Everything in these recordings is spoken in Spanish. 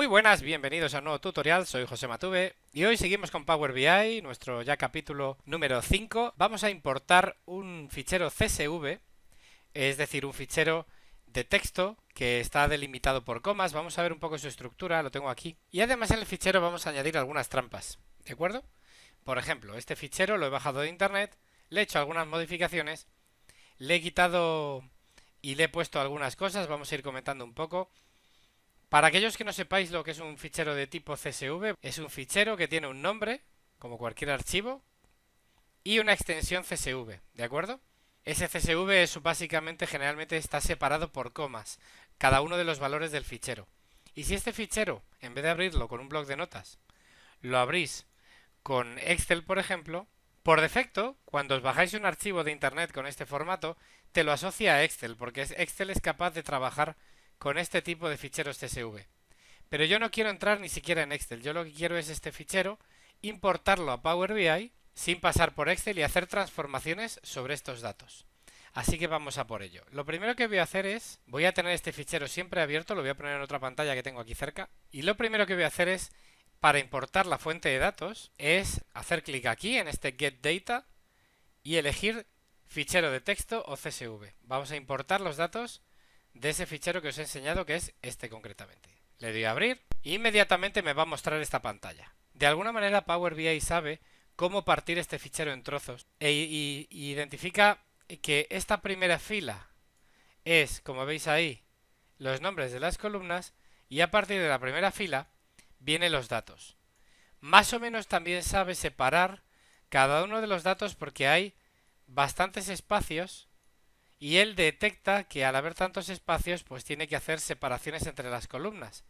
Muy buenas, bienvenidos a un nuevo tutorial, soy José Matube y hoy seguimos con Power BI, nuestro ya capítulo número 5. Vamos a importar un fichero CSV, es decir, un fichero de texto que está delimitado por comas. Vamos a ver un poco su estructura, lo tengo aquí. Y además en el fichero vamos a añadir algunas trampas, ¿de acuerdo? Por ejemplo, este fichero lo he bajado de internet, le he hecho algunas modificaciones, le he quitado y le he puesto algunas cosas, vamos a ir comentando un poco. Para aquellos que no sepáis lo que es un fichero de tipo CSV, es un fichero que tiene un nombre, como cualquier archivo, y una extensión CSV, ¿de acuerdo? Ese CSV es básicamente, generalmente está separado por comas, cada uno de los valores del fichero. Y si este fichero, en vez de abrirlo con un bloc de notas, lo abrís con Excel, por ejemplo, por defecto, cuando os bajáis un archivo de internet con este formato, te lo asocia a Excel, porque Excel es capaz de trabajar con este tipo de ficheros CSV. Pero yo no quiero entrar ni siquiera en Excel, yo lo que quiero es este fichero, importarlo a Power BI sin pasar por Excel y hacer transformaciones sobre estos datos. Así que vamos a por ello. Lo primero que voy a hacer es, voy a tener este fichero siempre abierto, lo voy a poner en otra pantalla que tengo aquí cerca, y lo primero que voy a hacer es, para importar la fuente de datos, es hacer clic aquí en este Get Data y elegir fichero de texto o CSV. Vamos a importar los datos de ese fichero que os he enseñado, que es este concretamente. Le doy a abrir e inmediatamente me va a mostrar esta pantalla. De alguna manera Power BI sabe cómo partir este fichero en trozos y identifica que esta primera fila es, como veis ahí, los nombres de las columnas y a partir de la primera fila vienen los datos. Más o menos también sabe separar cada uno de los datos porque hay bastantes espacios y él detecta que al haber tantos espacios pues tiene que hacer separaciones entre las columnas.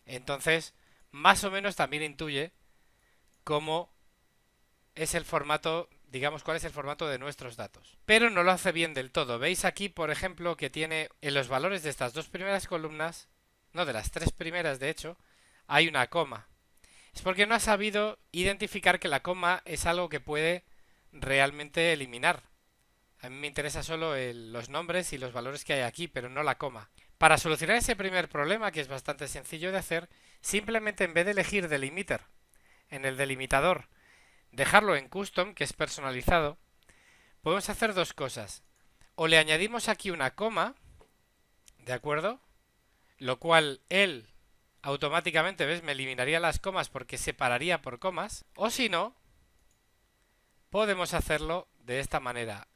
Entonces, más o menos también intuye cómo es el formato, digamos, cuál es el formato de nuestros datos. Pero no lo hace bien del todo. Veis aquí, por ejemplo, que tiene en los valores de estas dos primeras columnas, no, de las tres primeras de hecho, hay una coma. Es porque no ha sabido identificar que la coma es algo que puede realmente eliminar. A mí me interesa solo los nombres y los valores que hay aquí, pero no la coma. Para solucionar ese primer problema, que es bastante sencillo de hacer, simplemente en vez de elegir delimiter en el delimitador, dejarlo en custom, que es personalizado, podemos hacer dos cosas. O le añadimos aquí una coma, ¿de acuerdo? Lo cual él automáticamente, ¿ves? Me eliminaría las comas porque separaría por comas. O si no, podemos hacerlo de esta manera.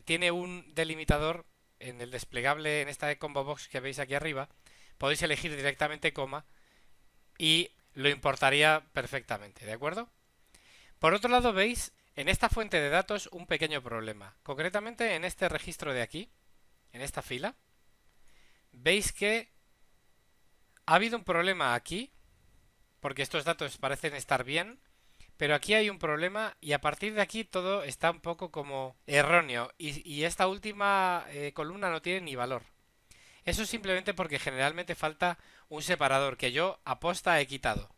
Tiene un delimitador en el desplegable, en esta combo box que veis aquí arriba. Podéis elegir directamente coma y lo importaría perfectamente, ¿de acuerdo? Por otro lado, veis en esta fuente de datos un pequeño problema. Concretamente en este registro de aquí, en esta fila, veis que ha habido un problema aquí, porque estos datos parecen estar bien, pero aquí hay un problema y a partir de aquí todo está un poco como erróneo y esta última columna no tiene ni valor. Eso simplemente porque generalmente falta un separador que yo aposta he quitado.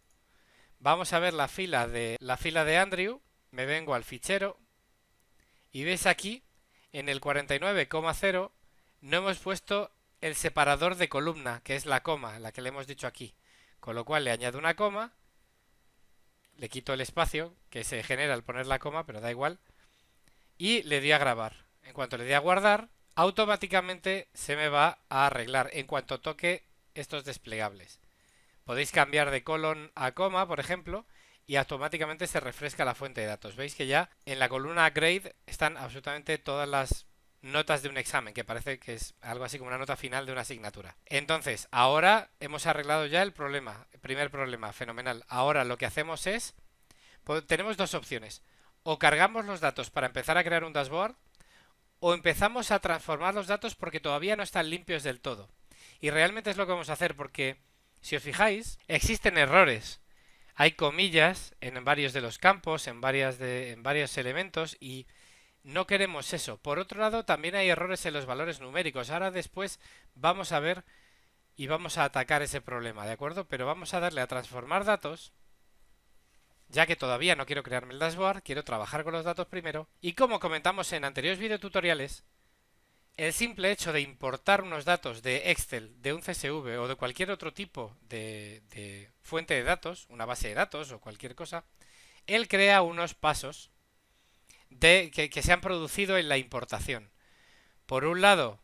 Vamos a ver la fila de Andrew, me vengo al fichero y veis aquí en el 49,0 no hemos puesto el separador de columna, que es la coma, la que le hemos dicho aquí. Con lo cual le añado una coma, le quito el espacio que se genera al poner la coma, pero da igual, y le doy a grabar. En cuanto le doy a guardar, automáticamente se me va a arreglar en cuanto toque estos desplegables. Podéis cambiar de colon a coma, por ejemplo, y automáticamente se refresca la fuente de datos. Veis que ya en la columna grade están absolutamente todas las notas de un examen, que parece que es algo así como una nota final de una asignatura. Entonces, ahora hemos arreglado ya el problema, el primer problema, fenomenal. Ahora lo que hacemos es, tenemos dos opciones. O cargamos los datos para empezar a crear un dashboard, o empezamos a transformar los datos porque todavía no están limpios del todo. Y realmente es lo que vamos a hacer porque, si os fijáis, existen errores. Hay comillas en varios de los campos, en varios elementos y no queremos eso. Por otro lado, también hay errores en los valores numéricos. Ahora después vamos a ver y vamos a atacar ese problema, ¿de acuerdo? Pero vamos a darle a transformar datos, ya que todavía no quiero crearme el dashboard, quiero trabajar con los datos primero. Y como comentamos en anteriores videotutoriales, el simple hecho de importar unos datos de Excel, de un CSV o de cualquier otro tipo de fuente de datos, una base de datos o cualquier cosa, él crea unos pasos que se han producido en la importación. Por un lado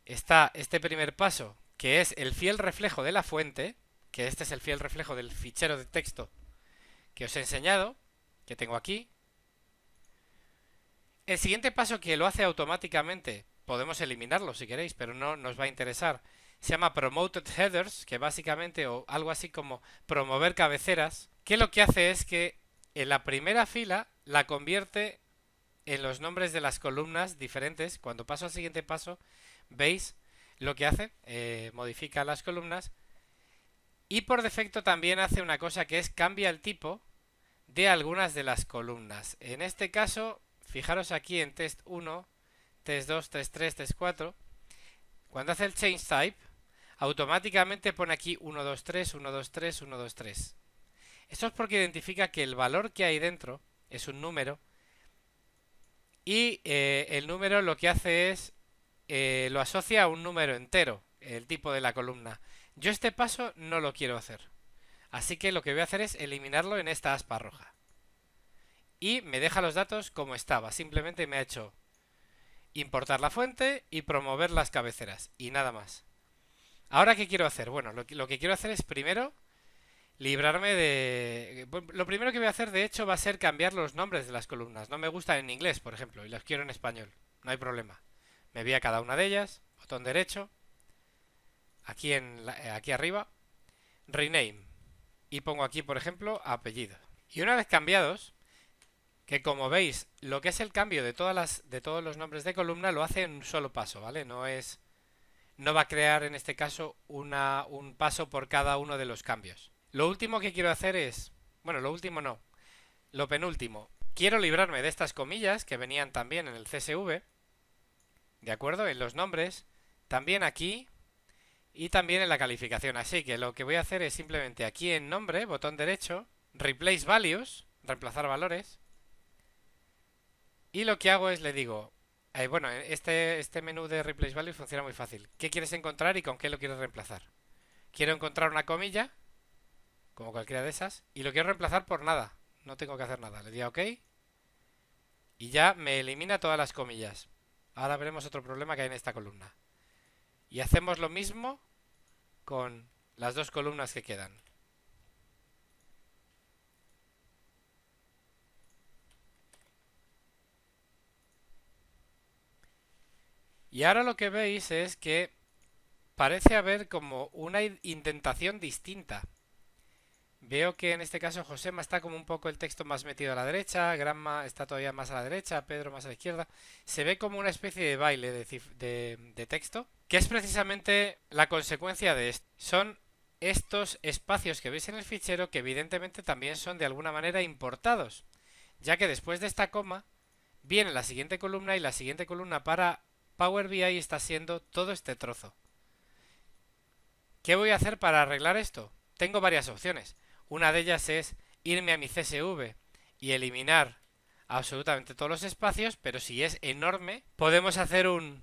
está este primer paso, que es el fiel reflejo de la fuente, que este es el fiel reflejo del fichero de texto que os he enseñado, que tengo aquí. El siguiente paso, que lo hace automáticamente, podemos eliminarlo si queréis, pero no nos va a interesar, se llama Promoted Headers, que básicamente, o algo así como promover cabeceras, que lo que hace es que en la primera fila la convierte en los nombres de las columnas diferentes. Cuando paso al siguiente paso, veis lo que hace, modifica las columnas, y por defecto también hace una cosa, que es cambia el tipo de algunas de las columnas. En este caso, fijaros aquí en test 1, test 2, test 3, test 4, cuando hace el change type, automáticamente pone aquí 1, 2, 3, 1, 2, 3, 1, 2, 3. Esto es porque identifica que el valor que hay dentro es un número, y el número lo que hace es lo asocia a un número entero, el tipo de la columna. Yo este paso no lo quiero hacer, así que lo que voy a hacer es eliminarlo en esta aspa roja. Y me deja los datos como estaba, simplemente me ha hecho importar la fuente y promover las cabeceras, y nada más. ¿Ahora qué quiero hacer? Bueno, lo que quiero hacer es primero librarme de... Lo primero que voy a hacer, de hecho, va a ser cambiar los nombres de las columnas. No me gustan en inglés, por ejemplo, y las quiero en español. No hay problema. Me voy a cada una de ellas, botón derecho, aquí arriba, rename, y pongo aquí, por ejemplo, apellido. Y una vez cambiados, que como veis, lo que es el cambio de todos los nombres de columna lo hace en un solo paso, ¿vale? No va a crear en este caso un paso por cada uno de los cambios. Lo último que quiero hacer es, bueno, lo último no, lo penúltimo. Quiero librarme de estas comillas que venían también en el CSV, ¿de acuerdo? En los nombres, también aquí y también en la calificación. Así que lo que voy a hacer es simplemente aquí en nombre, botón derecho, replace values, reemplazar valores. Y lo que hago es le digo, bueno, este menú de replace values funciona muy fácil. ¿Qué quieres encontrar y con qué lo quieres reemplazar? Quiero encontrar una comilla, como cualquiera de esas, y lo quiero reemplazar por nada. No tengo que hacer nada. Le doy a OK y ya me elimina todas las comillas. Ahora veremos otro problema que hay en esta columna. Y hacemos lo mismo con las dos columnas que quedan. Y ahora lo que veis es que parece haber como una indentación distinta. Veo que en este caso Josema está como un poco el texto más metido a la derecha, Granma está todavía más a la derecha, Pedro más a la izquierda. Se ve como una especie de baile de texto, que es precisamente la consecuencia de esto. Son estos espacios que veis en el fichero, que evidentemente también son de alguna manera importados, ya que después de esta coma viene la siguiente columna, y la siguiente columna para Power BI está siendo todo este trozo. ¿Qué voy a hacer para arreglar esto? Tengo varias opciones. Una de ellas es irme a mi CSV y eliminar absolutamente todos los espacios, pero si es enorme, podemos hacer un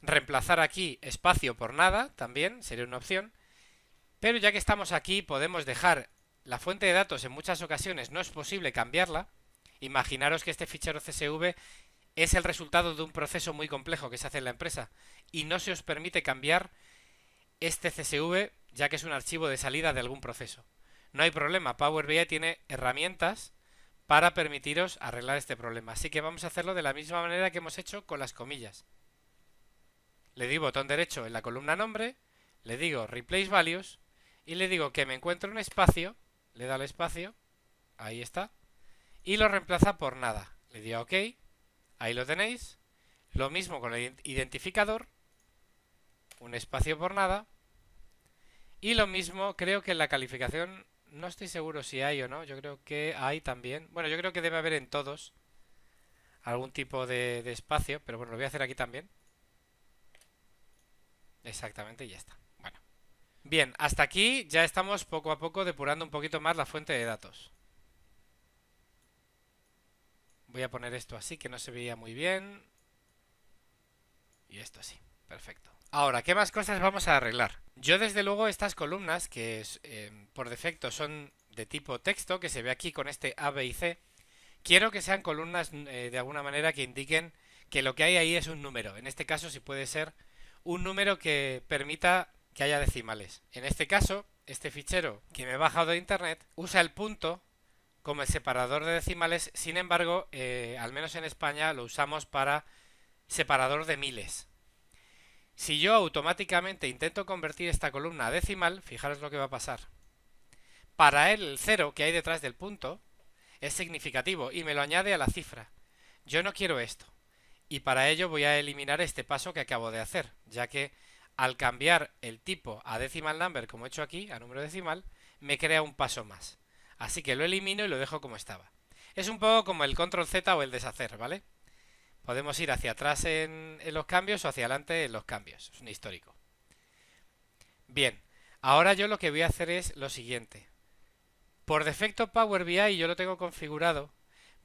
reemplazar aquí espacio por nada, también sería una opción. Pero ya que estamos aquí, podemos dejar la fuente de datos. En muchas ocasiones no es posible cambiarla. Imaginaros que este fichero CSV es el resultado de un proceso muy complejo que se hace en la empresa y no se os permite cambiar este CSV, ya que es un archivo de salida de algún proceso. No hay problema, Power BI tiene herramientas para permitiros arreglar este problema. Así que vamos a hacerlo de la misma manera que hemos hecho con las comillas. Le doy botón derecho en la columna nombre, le digo replace values y le digo que me encuentre un espacio, le da el espacio, ahí está, y lo reemplaza por nada. Le doy a OK, ahí lo tenéis. Lo mismo con el identificador, un espacio por nada. Y lo mismo creo que en la calificación, no estoy seguro si hay o no, yo creo que hay también. Bueno, yo creo que debe haber en todos algún tipo de espacio, pero bueno, lo voy a hacer aquí también. Exactamente, y ya está. Bueno. Bien, hasta aquí ya estamos poco a poco depurando un poquito más la fuente de datos. Voy a poner esto así, que no se veía muy bien. Y esto sí, perfecto. Ahora, ¿qué más cosas vamos a arreglar? Yo desde luego estas columnas, que por defecto son de tipo texto, que se ve aquí con este A, B y C, quiero que sean columnas de alguna manera que indiquen que lo que hay ahí es un número. En este caso, si puede ser un número que permita que haya decimales. En este caso, este fichero que me he bajado de internet usa el punto como el separador de decimales, sin embargo, al menos en España lo usamos para separador de miles. Si yo automáticamente intento convertir esta columna a decimal, fijaros lo que va a pasar. Para él, el cero que hay detrás del punto es significativo y me lo añade a la cifra. Yo no quiero esto. Y para ello voy a eliminar este paso que acabo de hacer, ya que al cambiar el tipo a decimal number, como he hecho aquí, a número decimal, me crea un paso más. Así que lo elimino y lo dejo como estaba. Es un poco como el control Z o el deshacer, ¿vale? Podemos ir hacia atrás en los cambios o hacia adelante en los cambios. Es un histórico. Bien, ahora yo lo que voy a hacer es lo siguiente. Por defecto Power BI yo lo tengo configurado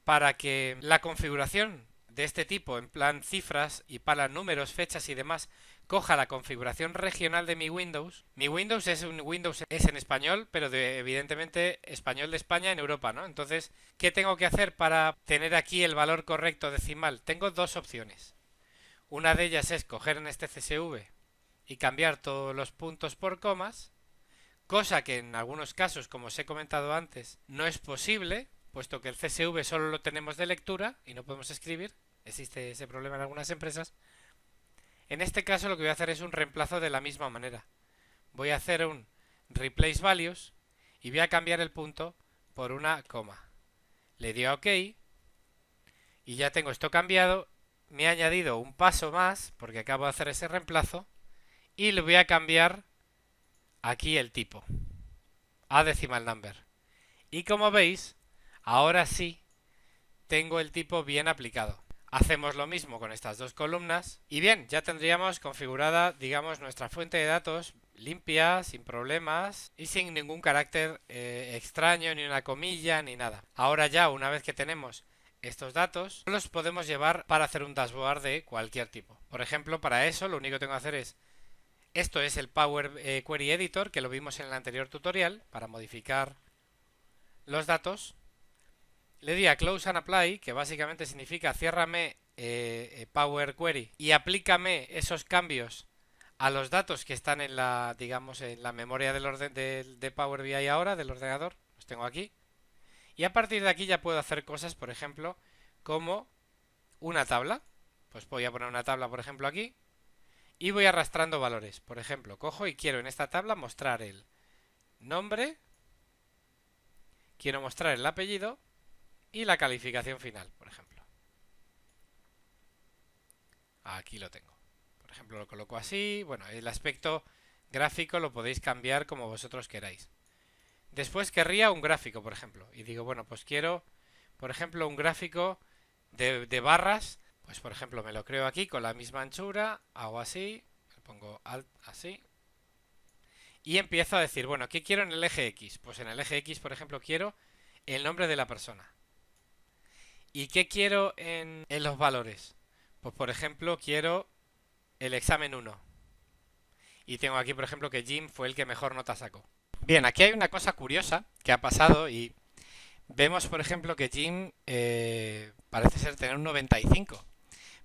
para que la configuración de este tipo, en plan cifras y para números, fechas y demás, coja la configuración regional de mi Windows. Mi Windows es un Windows es en español, pero evidentemente español de España en Europa, ¿no? Entonces, ¿qué tengo que hacer para tener aquí el valor correcto decimal? Tengo dos opciones. Una de ellas es coger en este CSV y cambiar todos los puntos por comas, cosa que en algunos casos, como os he comentado antes, no es posible, puesto que el CSV solo lo tenemos de lectura y no podemos escribir. Existe ese problema en algunas empresas. En este caso lo que voy a hacer es un reemplazo de la misma manera. Voy a hacer un replace values y voy a cambiar el punto por una coma. Le doy a OK y ya tengo esto cambiado. Me he añadido un paso más porque acabo de hacer ese reemplazo y le voy a cambiar aquí el tipo a decimal number. Y como veis, ahora sí tengo el tipo bien aplicado. Hacemos lo mismo con estas dos columnas y bien, ya tendríamos configurada, digamos, nuestra fuente de datos limpia, sin problemas y sin ningún carácter extraño, ni una comilla, ni nada. Ahora ya, una vez que tenemos estos datos, los podemos llevar para hacer un dashboard de cualquier tipo. Por ejemplo, para eso lo único que tengo que hacer es, esto es el Power Query Editor, que lo vimos en el anterior tutorial, para modificar los datos. Le di a Close and Apply, que básicamente significa ciérrame Power Query y aplícame esos cambios a los datos que están en la, digamos, en la memoria de Power BI ahora, del ordenador. Los tengo aquí. Y a partir de aquí ya puedo hacer cosas, por ejemplo, como una tabla. Pues voy a poner una tabla, por ejemplo, aquí. Y voy arrastrando valores. Por ejemplo, cojo y quiero en esta tabla mostrar el nombre. Quiero mostrar el apellido. Y la calificación final, por ejemplo. Aquí lo tengo. Por ejemplo, lo coloco así. Bueno, el aspecto gráfico lo podéis cambiar como vosotros queráis. Después querría un gráfico, por ejemplo. Y digo, bueno, pues quiero, por ejemplo, un gráfico de barras. Pues, por ejemplo, me lo creo aquí con la misma anchura. Hago así. Le pongo alt así. Y empiezo a decir, bueno, ¿qué quiero en el eje X? Pues en el eje X, por ejemplo, quiero el nombre de la persona. ¿Y qué quiero en los valores? Pues por ejemplo quiero el examen 1. Y tengo aquí por ejemplo que Jim fue el que mejor nota sacó. Bien, aquí hay una cosa curiosa que ha pasado y vemos por ejemplo que Jim parece ser tener un 95.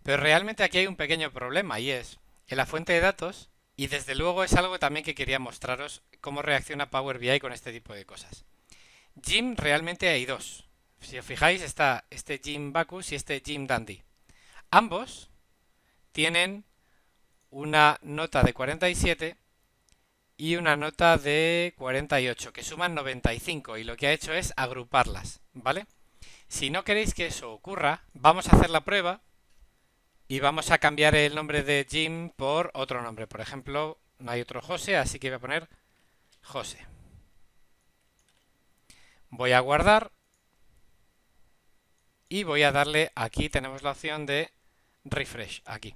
Pero realmente aquí hay un pequeño problema y es en la fuente de datos, y desde luego es algo también que quería mostraros cómo reacciona Power BI con este tipo de cosas. Jim realmente hay dos. Si os fijáis, está este Jim Backus y este Jim Dandy. Ambos tienen una nota de 47 y una nota de 48, que suman 95, y lo que ha hecho es agruparlas, ¿vale? Si no queréis que eso ocurra, vamos a hacer la prueba y vamos a cambiar el nombre de Jim por otro nombre. Por ejemplo, no hay otro José, así que voy a poner José. Voy a guardar. Y voy a darle, aquí tenemos la opción de refresh, aquí.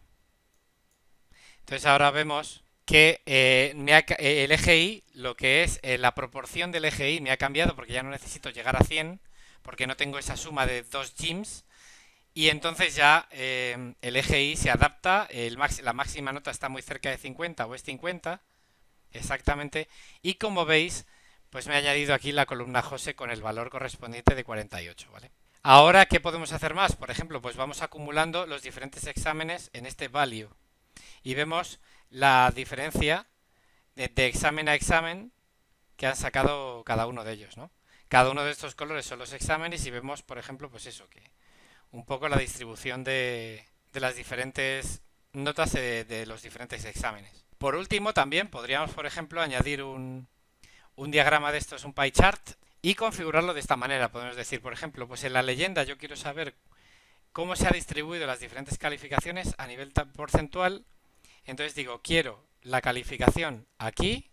Entonces ahora vemos que el eje Y, lo que es la proporción del eje Y me ha cambiado porque ya no necesito llegar a 100, porque no tengo esa suma de dos Jims. Y entonces ya el eje Y se adapta, la máxima nota está muy cerca de 50 o es 50, exactamente. Y como veis, pues me he añadido aquí la columna José con el valor correspondiente de 48, ¿vale? Ahora, ¿qué podemos hacer más? Por ejemplo, pues vamos acumulando los diferentes exámenes en este value. Y vemos la diferencia de examen a examen que han sacado cada uno de ellos, ¿no? Cada uno de estos colores son los exámenes y vemos, por ejemplo, pues eso, que un poco la distribución de las diferentes notas de los diferentes exámenes. Por último, también podríamos, por ejemplo, añadir un diagrama de estos, un pie chart, y configurarlo de esta manera. Podemos decir, por ejemplo, pues en la leyenda yo quiero saber cómo se ha distribuido las diferentes calificaciones a nivel porcentual. Entonces digo, quiero la calificación aquí.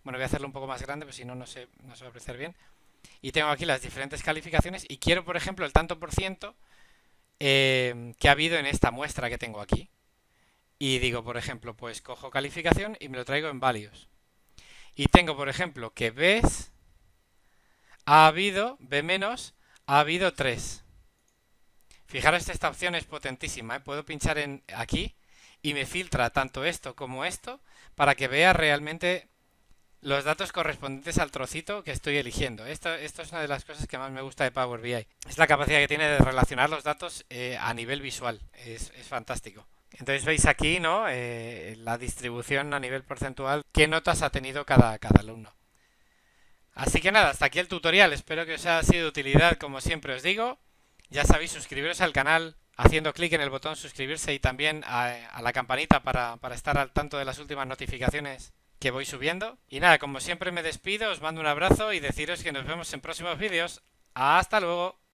Bueno, voy a hacerlo un poco más grande, pues si no, no se va a apreciar bien. Y tengo aquí las diferentes calificaciones y quiero, por ejemplo, el tanto por ciento que ha habido en esta muestra que tengo aquí. Y digo, por ejemplo, pues cojo calificación y me lo traigo en values. Y tengo, por ejemplo, que B menos, ha habido 3. Fijaros, esta opción es potentísima, ¿eh? Puedo pinchar en aquí y me filtra tanto esto como esto para que vea realmente los datos correspondientes al trocito que estoy eligiendo. Esto es una de las cosas que más me gusta de Power BI. Es la capacidad que tiene de relacionar los datos a nivel visual. Es fantástico. Entonces veis aquí, ¿no? La distribución a nivel porcentual, qué notas ha tenido cada alumno. Así que nada, hasta aquí el tutorial. Espero que os haya sido de utilidad, como siempre os digo. Ya sabéis, suscribiros al canal haciendo clic en el botón suscribirse y también a la campanita para estar al tanto de las últimas notificaciones que voy subiendo. Y nada, como siempre me despido, os mando un abrazo y deciros que nos vemos en próximos vídeos. ¡Hasta luego!